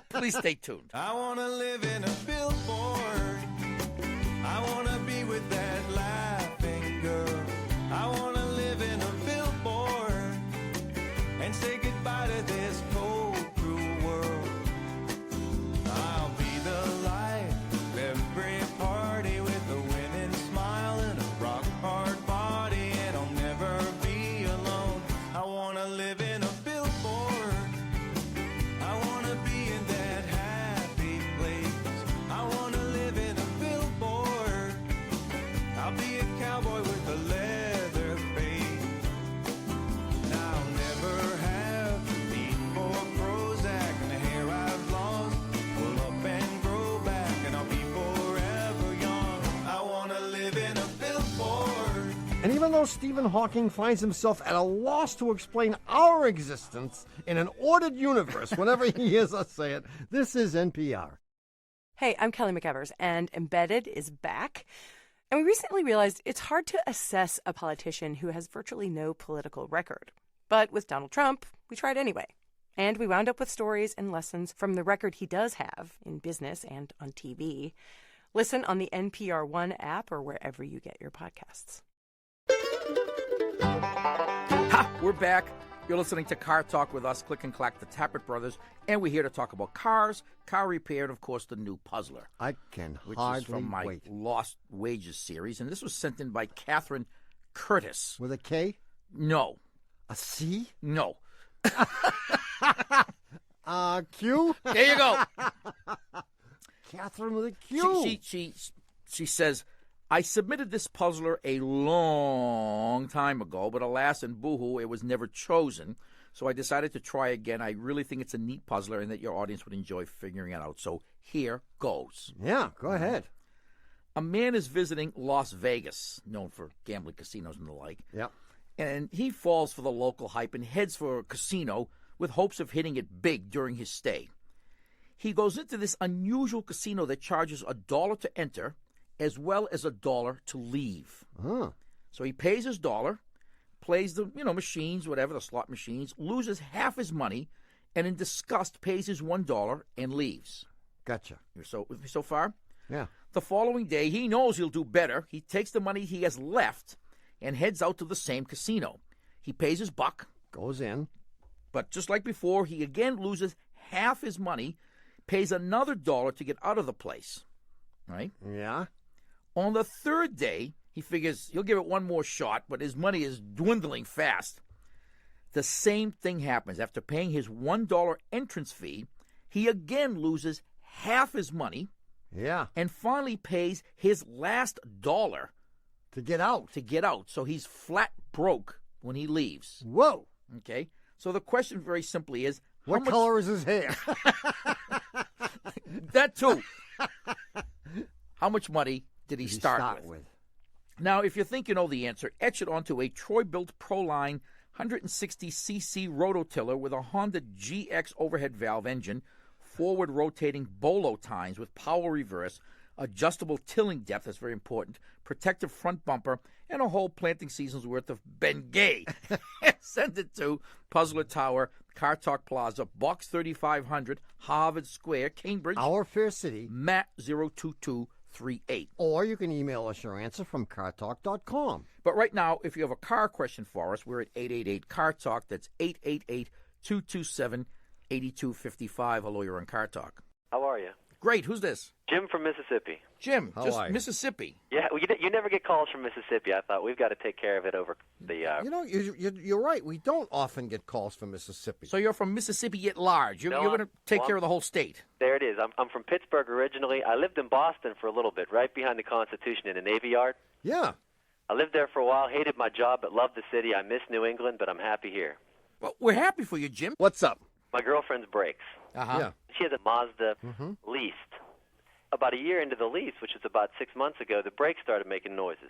D: Please stay tuned.
I: I want to live in a billboard I wanna be with that laughing girl. I wanna live in a billboard and say goodbye to this cold, cruel world. I'll be the light of every party with a winning smile and a rock hard body, and I'll never be alone. I wanna live in a billboard. I wanna be in that happy place. I wanna live in a billboard. I'll be a cowboy with a leather face. And I'll never have the need for Prozac, and the hair I've lost will up and grow back, and I'll be forever young. I wanna live in a billboard.
E: And even though Stephen Hawking finds himself at a loss to explain our existence in an ordered universe whenever he hears us say it, this is NPR.
L: Hey, I'm Kelly McEvers, and Embedded is back. And we recently realized it's hard to assess a politician who has virtually no political record. But with Donald Trump, we tried anyway. And we wound up with stories and lessons from the record he does have in business and on TV. Listen on the NPR One app or wherever you get your podcasts.
D: Ha! We're back. You're listening to Car Talk with us, Click and Clack, the Tappert Brothers, and we're here to talk about cars, car repair, and, of course, the new Puzzler.
E: I can
D: which
E: hardly
D: is from my
E: wait.
D: Lost Wages series, and this was sent in by Catherine Curtis.
E: With a K?
D: No.
E: A C?
D: No.
E: Q?
D: There you go.
E: Catherine with a Q.
D: She says, I submitted this puzzler a long time ago, but alas and boo-hoo, it was never chosen. So I decided to try again. I really think it's a neat puzzler and that your audience would enjoy figuring it out. So here goes.
E: Yeah, go ahead.
D: A man is visiting Las Vegas, known for gambling casinos and the like.
E: Yep.
D: And he falls for the local hype and heads for a casino with hopes of hitting it big during his stay. He goes into this unusual casino that charges $1 to enter as well as $1 to leave.
E: Huh.
D: So he pays his $1, plays the machines, whatever, the slot machines, loses half his money, and in disgust pays his $1 and leaves.
E: Gotcha.
D: You're with me so far?
E: Yeah.
D: The following day, he knows he'll do better. He takes the money he has left and heads out to the same casino. He pays his $1.
E: Goes in.
D: But just like before, he again loses half his money, pays another $1 to get out of the place. Right?
E: Yeah.
D: On the third day, he figures he'll give it one more shot, but his money is dwindling fast. The same thing happens. After paying his $1 entrance fee, he again loses half his money.
E: Yeah.
D: And finally pays his last $1
E: to get out.
D: So he's flat broke when he leaves.
E: Whoa.
D: Okay. So the question very simply is,
E: what color is his hair?
D: That too. How much money did he start with? Now, if you think you know the answer, etch it onto a Troy-built Proline 160cc rototiller with a Honda GX overhead valve engine, forward-rotating bolo tines with power reverse, adjustable tilling depth, that's very important, protective front bumper, and a whole planting season's worth of Bengay. Send it to Puzzler Tower, Car Talk Plaza, Box 3500, Harvard Square, Cambridge.
E: Our fair city.
D: Matt 02238.
E: Or you can email us your answer from cartalk.com.
D: But right now, if you have a car question for us, we're at 888-CAR-TALK. That's 888-227-8255. Hello, you're on Car Talk.
M: How are you?
D: Great. Who's this?
M: Jim from Mississippi.
D: Jim, Mississippi.
M: Yeah, well, you never get calls from Mississippi. I thought we've got to take care of it over the...
E: You're right. We don't often get calls from Mississippi.
D: So you're from Mississippi at large. You're going to take care of the whole state.
M: There it is. I'm from Pittsburgh originally. I lived in Boston for a little bit, right behind the Constitution in the Navy Yard.
E: Yeah.
M: I lived there for a while, hated my job, but loved the city. I miss New England, but I'm happy here.
D: Well, we're happy for you, Jim.
E: What's up?
M: My girlfriend's brakes.
D: Uh-huh.
E: Yeah.
M: She has a Mazda Leased. About a year into the lease, which was about 6 months ago, the brakes started making noises.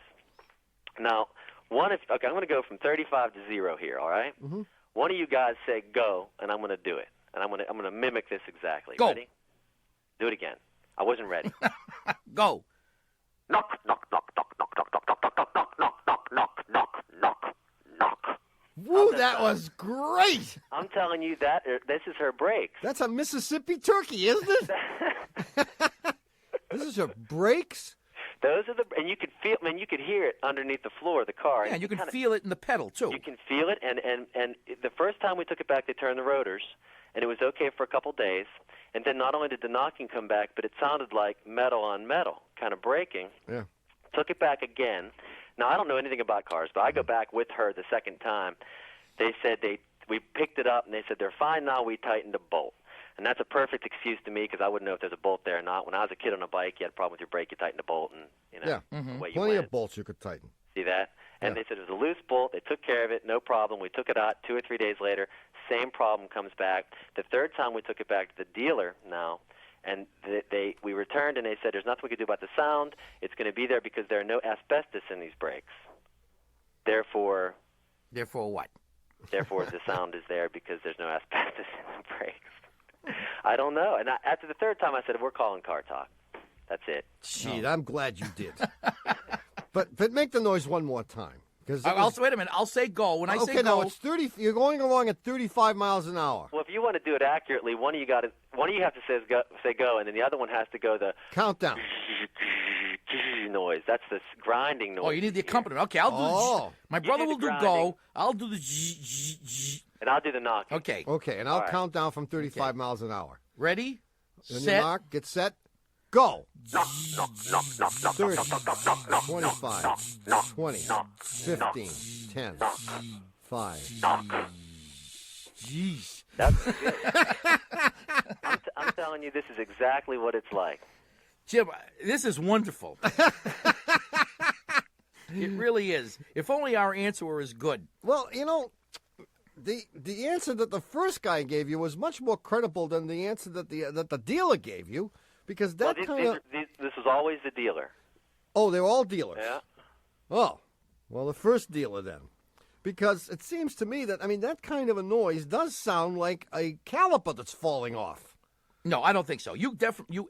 M: Now, I'm going to go from 35 to 0 here, all right?
E: Mm-hmm.
M: One of you guys say go, and I'm going to do it. And I'm going to mimic this exactly.
D: Go.
M: Ready? Do it again. I wasn't ready.
D: Go.
M: Knock, knock, knock, knock, knock, knock, knock, knock, knock, knock, knock, knock, knock, knock, knock.
E: Woo, that was great.
M: I'm telling you that this is her brakes.
E: That's a Mississippi turkey, isn't it? This is her brakes?
M: Those are and you could feel. I mean, you could hear it underneath the floor of the car.
D: Yeah, and you can feel it in the pedal too.
M: You can feel it, and the first time we took it back, they turned the rotors, and it was okay for a couple days. And then not only did the knocking come back, but it sounded like metal on metal, kind of breaking.
E: Yeah.
M: Took it back again. Now I don't know anything about cars, but I go back with her the second time. They said we picked it up, and they said they're fine now. We tightened a bolt. And that's a perfect excuse to me because I wouldn't know if there's a bolt there or not. When I was a kid on a bike, you had a problem with your brake, you tightened a bolt, and away you
E: Plenty
M: went.
E: of bolts you could tighten.
M: See that? And they said it was a loose bolt. They took care of it, no problem. We took it out 2 or 3 days later. Same problem comes back. The third time we took it back to the dealer now, and we returned, and they said there's nothing we could do about the sound. It's going to be there because there are no asbestos in these brakes. Therefore
D: what?
M: Therefore, the sound is there because there's no asbestos in the brakes. I don't know. And after the third time, I said, we're calling Car Talk. That's it.
E: Gee, I'm glad you did. but make the noise one more time.
D: Wait a minute. I'll say go. When I say go.
E: Okay, no, it's 30. You're going along at 35 miles an hour.
M: Well, if you want to do it accurately, one of you have to say go, and then the other one has to go the
E: countdown
M: noise. That's the grinding noise.
D: Oh, you need the accompaniment. Okay, I'll do my brother will do go. I'll do the
M: and I'll do the knock.
D: Okay.
E: Okay, and I'll count down from 35 miles an hour.
D: Ready?
E: Then
D: set.
E: You knock, get set, go. 30, 25, 20, 15, 10, 5.
D: Jeez.
M: I'm telling you, this is exactly what it's like.
D: Jim, this is wonderful. It really is. If only our answer were as good.
E: Well, the answer that the first guy gave you was much more credible than the answer that the dealer gave you, because that
M: this was always the dealer.
E: Oh, they're all dealers.
M: Yeah.
E: Oh, well, the first dealer then, because it seems to me that that kind of a noise does sound like a caliper that's falling off.
D: No, I don't think so. You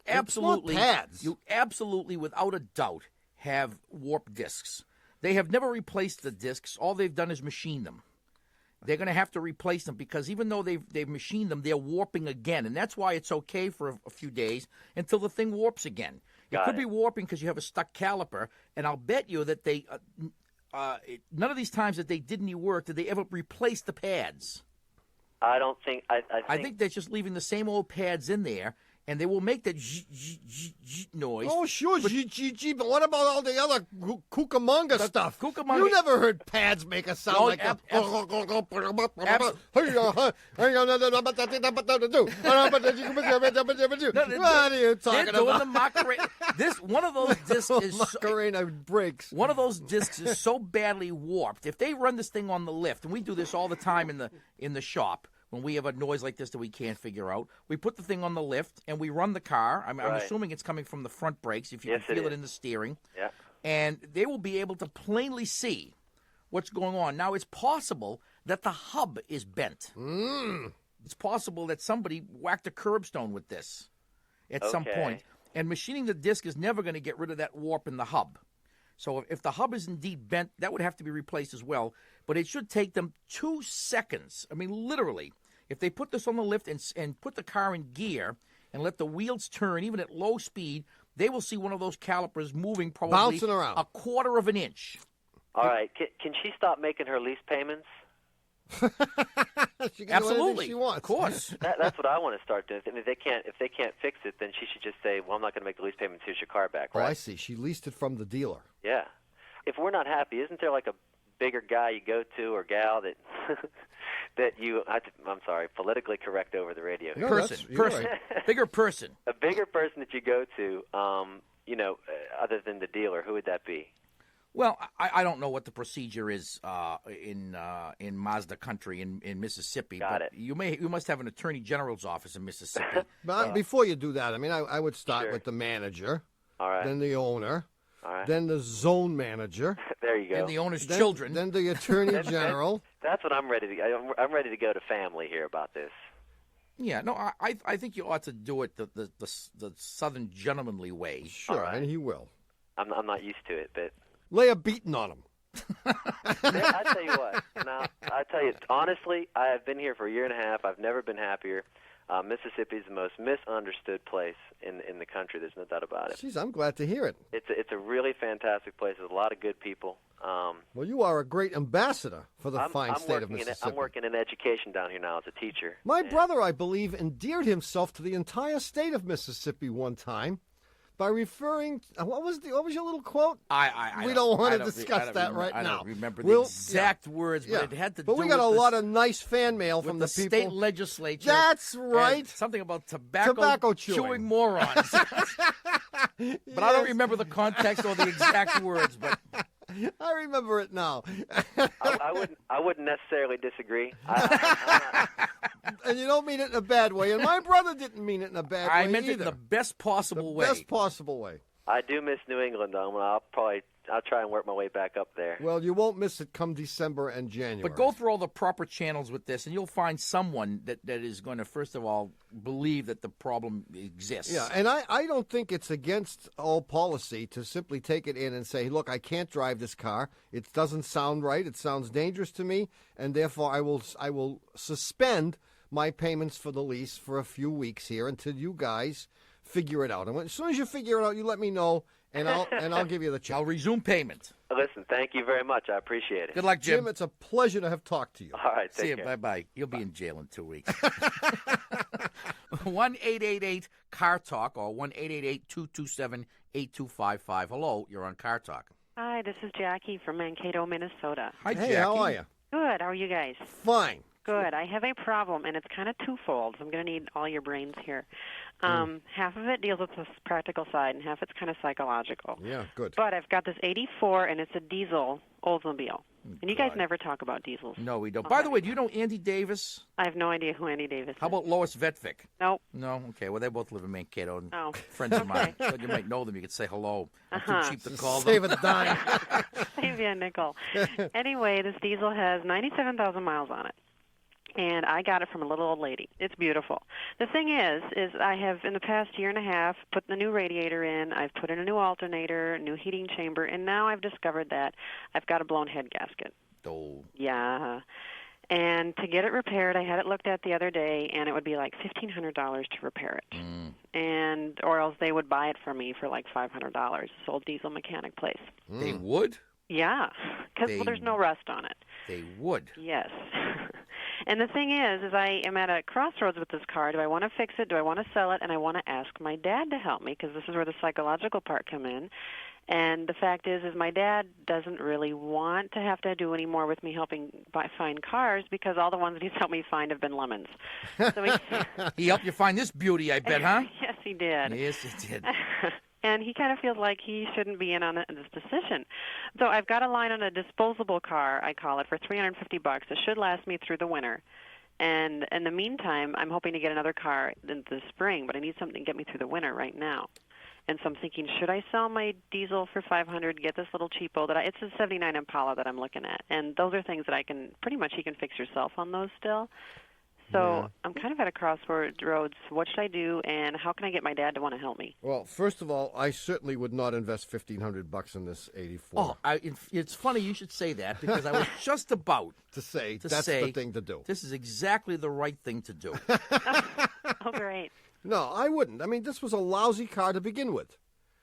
D: absolutely,
E: pads.
D: You absolutely, without a doubt, have warped discs. They have never replaced the discs. All they've done is machine them. They're going to have to replace them because even though they've machined them, they're warping again. And that's why it's okay for a few days until the thing warps again. It could be warping because you have a stuck caliper, and I'll bet you that none of these times that they did any work did they ever replace the pads.
M: I don't think.
D: I think they're just leaving the same old pads in there, and they will make that noise.
E: Oh, sure, but what about all the other Cucamonga stuff? You never heard pads make a sound like that. What are you talking about?
D: The Macarena. One of those discs is
E: Macarena breaks.
D: One of those discs is so badly warped. If they run this thing on the lift, and we do this all the time in the shop. When we have a noise like this that we can't figure out, we put the thing on the lift and we run the car. I'm assuming it's coming from the front brakes, if you can feel it in the steering.
M: Yeah.
D: And they will be able to plainly see what's going on. Now, it's possible that the hub is bent. It's possible that somebody whacked a curbstone with this at some point. And machining the disc is never going to get rid of that warp in the hub. So if the hub is indeed bent, that would have to be replaced as well. But it should take them 2 seconds. I mean, literally, if they put this on the lift and put the car in gear and let the wheels turn, even at low speed, they will see one of those calipers moving probably
E: bouncing around
D: a quarter of an inch.
M: All right. Can she stop making her lease payments?
E: She can
D: Absolutely,
E: do anything she wants.
D: Of course.
M: That's what I want to start doing. I mean, if they can't fix it, then she should just say, "Well, I'm not going to make the lease payments. Here's your car back." Right?
E: Oh, I see. She leased it from the dealer.
M: Yeah. If we're not happy, isn't there like a bigger guy you go to or gal that I'm sorry, politically correct over the radio.
E: No,
D: person,
E: right.
D: Bigger person.
M: A bigger person that you go to, other than the dealer, who would that be?
D: Well, I don't know what the procedure is in Mazda country in Mississippi.
M: Got
D: but
M: it.
D: You must have an attorney general's office in Mississippi.
E: But before you do that, I would start with the manager,
M: all right,
E: then the owner,
M: all right,
E: then the zone manager.
M: There you go.
D: And the owner's children.
E: Then the attorney general.
M: That's what I'm ready to. I'm ready to go to family here about this.
D: Yeah, no, I think you ought to do it the Southern gentlemanly way.
E: Sure,
M: right.
E: and he will.
M: I'm not used to it, but
E: lay a beating on him.
M: I tell you what. Now, I tell you honestly, I have been here for a year and a half. I've never been happier. Mississippi is the most misunderstood place in the country. There's no doubt about it.
E: Jeez, I'm glad to hear it.
M: It's a really fantastic place. There's a lot of good people.
E: Well, you are a great ambassador for the fine state of Mississippi.
M: I'm working in education down here now as a teacher.
E: My brother, I believe, endeared himself to the entire state of Mississippi one time by referring. What was your little quote? We don't want to discuss that right now.
D: I don't remember the exact words, but it had to do with
E: But we got a lot of nice fan mail from the people.
D: State legislature.
E: That's right.
D: Something about tobacco chewing morons. But I don't remember the context or the exact words, but
E: I remember it now.
M: I wouldn't necessarily disagree.
E: And you don't mean it in a bad way. And my brother didn't mean it in a bad way
D: I meant
E: either.
D: it in the best possible way.
E: Best possible way.
M: I do miss New England, though. I'll try and work my way back up there.
E: Well, you won't miss it come December and January.
D: But go through all the proper channels with this, and you'll find someone that is going to, first of all, believe that the problem exists.
E: Yeah, and I don't think it's against all policy to simply take it in and say, look, I can't drive this car. It doesn't sound right. It sounds dangerous to me, and therefore I will suspend my payments for the lease for a few weeks here until you guys figure it out. And as soon as you figure it out, you let me know. And I'll give you the check.
D: I'll resume payment.
M: Listen, thank you very much. I appreciate it.
D: Good luck, Jim.
E: Jim, it's a pleasure to have talked to you.
M: All right,
D: see you. Bye-bye. You'll be in jail in 2 weeks. 1-888-CAR-TALK or 1-888-227-8255. Hello, you're on Car Talk.
N: Hi, this is Jackie from Mankato, Minnesota.
D: Hi, Jackie.
E: Hey, how are you?
N: Good. How are you guys?
E: Fine.
N: Good. I have a problem, and it's kind of twofold. So I'm going to need all your brains here. Half of it deals with the practical side, and half it's kind of psychological.
E: Yeah, good.
N: But I've got this 84, and it's a diesel Oldsmobile. And you guys never talk about diesels.
D: No, we don't. Okay. By the way, do you know Andy Davis?
N: I have no idea who Andy Davis is.
D: How about Lois Vetvic?
N: Nope.
D: No? Okay. Well, they both live in Mankato. And
N: oh.
D: Friends of mine. So you might know them. You could say hello. I'm too cheap to call
E: Save
D: them.
E: a dime.
N: Save you a nickel. Anyway, this diesel has 97,000 miles on it. And I got it from a little old lady. It's beautiful. The thing is I have, in the past year and a half, put the new radiator in. I've put in a new alternator, new heating chamber, and now I've discovered that I've got a blown head gasket.
D: Oh.
N: Yeah. And to get it repaired, I had it looked at the other day, and it would be like $1,500 to repair it. And or else they would buy it for me for like $500. This old diesel mechanic place.
D: They would?
N: Yeah, because there's no rust on it.
D: They would?
N: Yes. And the thing is I am at a crossroads with this car. Do I want to fix it? Do I want to sell it? And I want to ask my dad to help me, because this is where the psychological part come in. And the fact is my dad doesn't really want to have to do any more with me helping find cars, because all the ones that he's helped me find have been lemons. So
D: he helped you find this beauty, I bet, huh?
N: Yes, he did.
D: Yes, he did.
N: And he kind of feels like he shouldn't be in on this decision. So I've got a line on a disposable car, I call it, for $350. It should last me through the winter. And in the meantime, I'm hoping to get another car in the spring, but I need something to get me through the winter right now. And so I'm thinking, should I sell my diesel for $500, get this little cheapo? It's a '79 Impala that I'm looking at. And those are things that I can, pretty much he can fix yourself on those still. So I'm kind of at a crossroads. What should I do, and how can I get my dad to want to help me?
E: Well, first of all, I certainly would not invest $1,500 in this 84.
D: Oh, it's funny you should say that, because I was just about
E: to say that's the thing to do.
D: This is exactly the right thing to do.
N: Oh, great.
E: No, I wouldn't. I mean, this was a lousy car to begin with.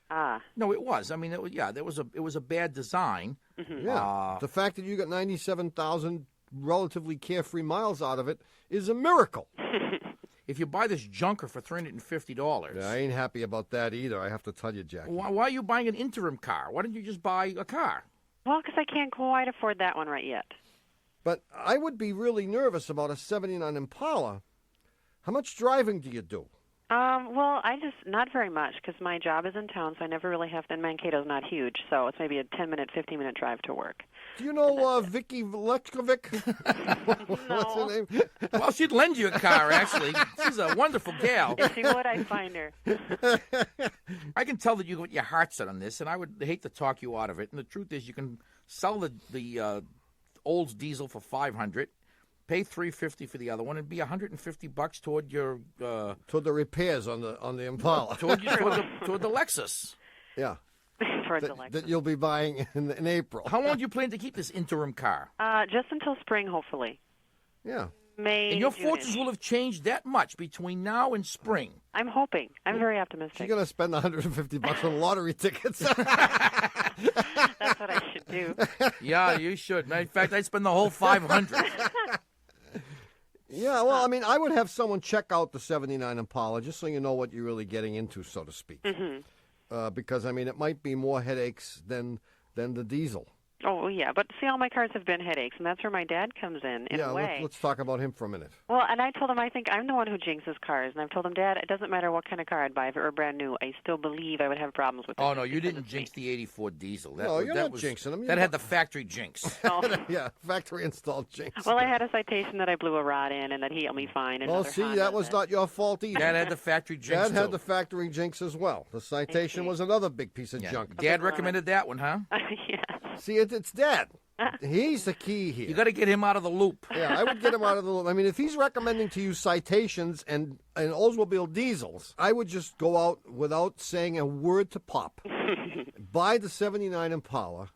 D: No, it was. I mean, it was a bad design.
N: Mm-hmm.
E: Yeah. The fact that you got 97,000 relatively carefree miles out of it is a miracle.
D: If you buy this junker for $350...
E: Yeah, I ain't happy about that either, I have to tell you, Jackie.
D: Why are you buying an interim car? Why don't you just buy a car?
N: Well, because I can't quite afford that one right yet.
E: But I would be really nervous about a '79 Impala. How much driving do you do?
N: Well, not very much, because my job is in town, so I never really have to, and Mankato's not huge, so it's maybe a 10-minute, 15-minute drive to work.
E: Do you know Vicky Leskovic? What's her name?
D: Well, she'd lend you a car, actually. She's a wonderful gal.
N: If she would, I'd find her.
D: I can tell that you got your heart set on this, and I would hate to talk you out of it. And the truth is, you can sell the Olds diesel for $500. Pay $350 for the other one, and be $150 toward your
E: toward the repairs on the Impala,
D: toward the Lexus.
E: Yeah,
N: toward the Lexus
E: that you'll be buying in April.
D: How long do you plan to keep this interim car?
N: Just until spring, hopefully.
E: Yeah.
N: May.
D: And your
N: June-ish.
D: fortunes will have changed that much between now and spring.
N: I'm hoping. I'm very optimistic.
E: She's going to spend $150 on lottery tickets.
N: That's what I should do.
D: Yeah, you should. In fact, I'd spend the whole $500.
E: Yeah, well, I mean, I would have someone check out the 79 Impala just so you know what you're really getting into, so to speak.
N: Mm-hmm.
E: Because, I mean, it might be more headaches than the diesel.
N: Oh, yeah, but see, all my cars have been headaches, and that's where my dad comes in a way.
E: Let's talk about him for a minute.
N: Well, and I told him I think I'm the one who jinxes cars, and I've told him, Dad, it doesn't matter what kind of car I'd buy, if it were brand new, I still believe I would have problems with it.
D: Oh, no, you didn't jinx the 84 diesel.
E: No, you're not jinxing them.
D: That had the factory jinx.
N: Oh.
E: Yeah, factory-installed jinx.
N: Well, I had a citation that I blew a rod in, and that he helped me find.
E: Well, see, that was not your fault either.
D: Dad had the factory jinx,
E: Dad had
D: too.
E: the factory jinx as well. The citation was another big piece of junk.
D: Dad recommended that one, huh?
N: Yeah.
E: See, it's Dad. He's the key here.
D: You got to get him out of the loop.
E: Yeah, I would get him out of the loop. I mean, if he's recommending to you citations and Oldsmobile diesels, I would just go out without saying a word to Pop. Buy the 79 Impala,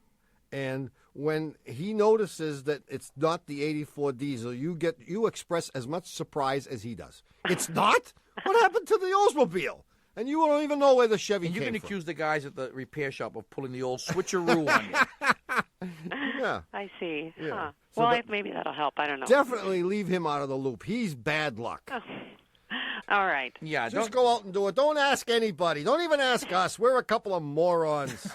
E: and when he notices that it's not the 84 diesel, you express as much surprise as he does. It's not? What happened to the Oldsmobile? And you don't even know where the Chevy
D: And you
E: came
D: can
E: from.
D: accuse the guys at the repair shop of pulling the old switcheroo on you.
E: Yeah.
N: I see.
E: Yeah.
N: Huh.
E: So
N: Well,
E: that-
N: maybe that'll help. I don't know.
E: Definitely leave him out of the loop. He's bad luck.
N: All right.
D: Yeah,
E: Just go out and do it. Don't ask anybody. Don't even ask us. We're a couple of morons.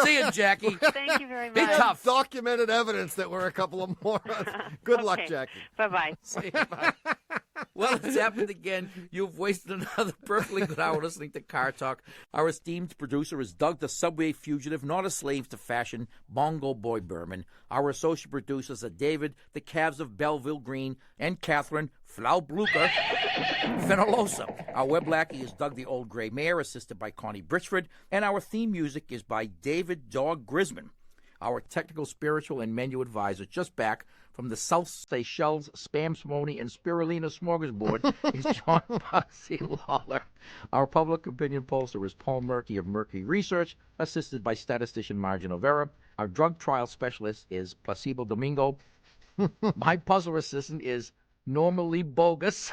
D: See you, Jackie.
N: Thank you very much.
D: Be tough.
E: Documented evidence that we're a couple of morons. Good luck,
N: Okay.
E: Jackie.
N: Bye-bye.
D: See you, bye. Well, it's happened again. You've wasted another perfectly good hour listening to Car Talk. Our esteemed producer is Doug, the subway fugitive, not a slave to fashion, Bongo Boy Berman. Our associate producers are David, the Calves of Belleville Green, and Catherine Flaublucher Fenolosa. Our web lackey is Doug, the Old Gray Mare, assisted by Connie Britchford, and our theme music is by David Dog Grisman. Our technical, spiritual, and menu advisor, just back from the South Seychelles Spam, Simoni, and Spirulina Smorgasbord, is John Posse Lawler. Our public opinion pollster is Paul Murky of Murky Research, assisted by statistician Margin O'Vera. Our drug trial specialist is Placebo Domingo. My puzzle assistant is Normally Bogus.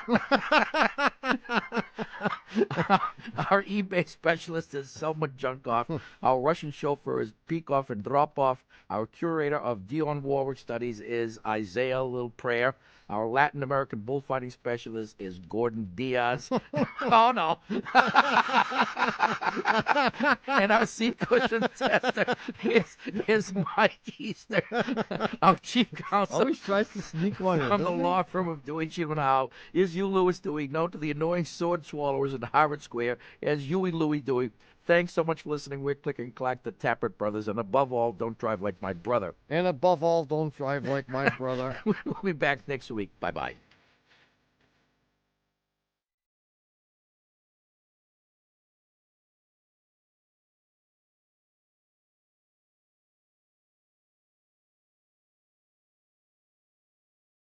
D: Our eBay specialist is Selma Junkoff. Our Russian chauffeur is Peekoff and Dropoff. Our curator of Dionne Warwick studies is Isaiah Little Prayer. Our Latin American bullfighting specialist is Gordon Diaz. Oh, no. And our seat cushion tester is Mike Easter. Our chief counsel
A: Always tries to sneak one in.
D: from the
A: doesn't he?
D: law firm of Dewey, Cheatham and Howe is Hugh Lewis Dewey, known to the annoying sword swallowers in Harvard Square as Huey Louie Dewey. Thanks so much for listening. We're Click and Clack, the Tappert Brothers, and above all, don't drive like my brother.
E: And above all, don't drive like my brother.
D: We'll be back next week. Bye-bye.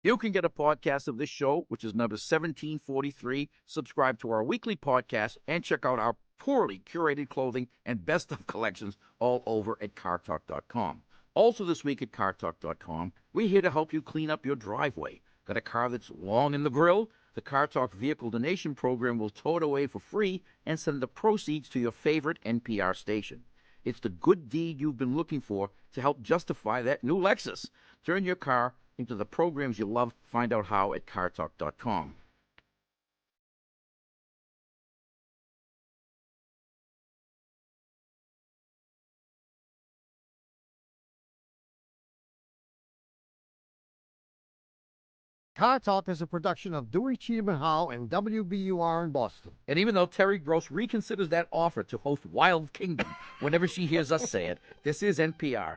D: You can get a podcast of this show, which is number 1743. Subscribe to our weekly podcast and check out our poorly curated clothing and best of collections all over at cartalk.com. Also this week at cartalk.com, we're here to help you clean up your driveway. Got a car that's long in the grill? The Car Talk Vehicle Donation Program will tow it away for free and send the proceeds to your favorite NPR station. It's the good deed you've been looking for to help justify that new Lexus. Turn your car into the programs you love. Find out how at cartalk.com.
E: Car Talk is a production of Dewey, Cheatham and Howe and WBUR in Boston.
D: And even though Terry Gross reconsiders that offer to host Wild Kingdom whenever she hears us say it, this is NPR.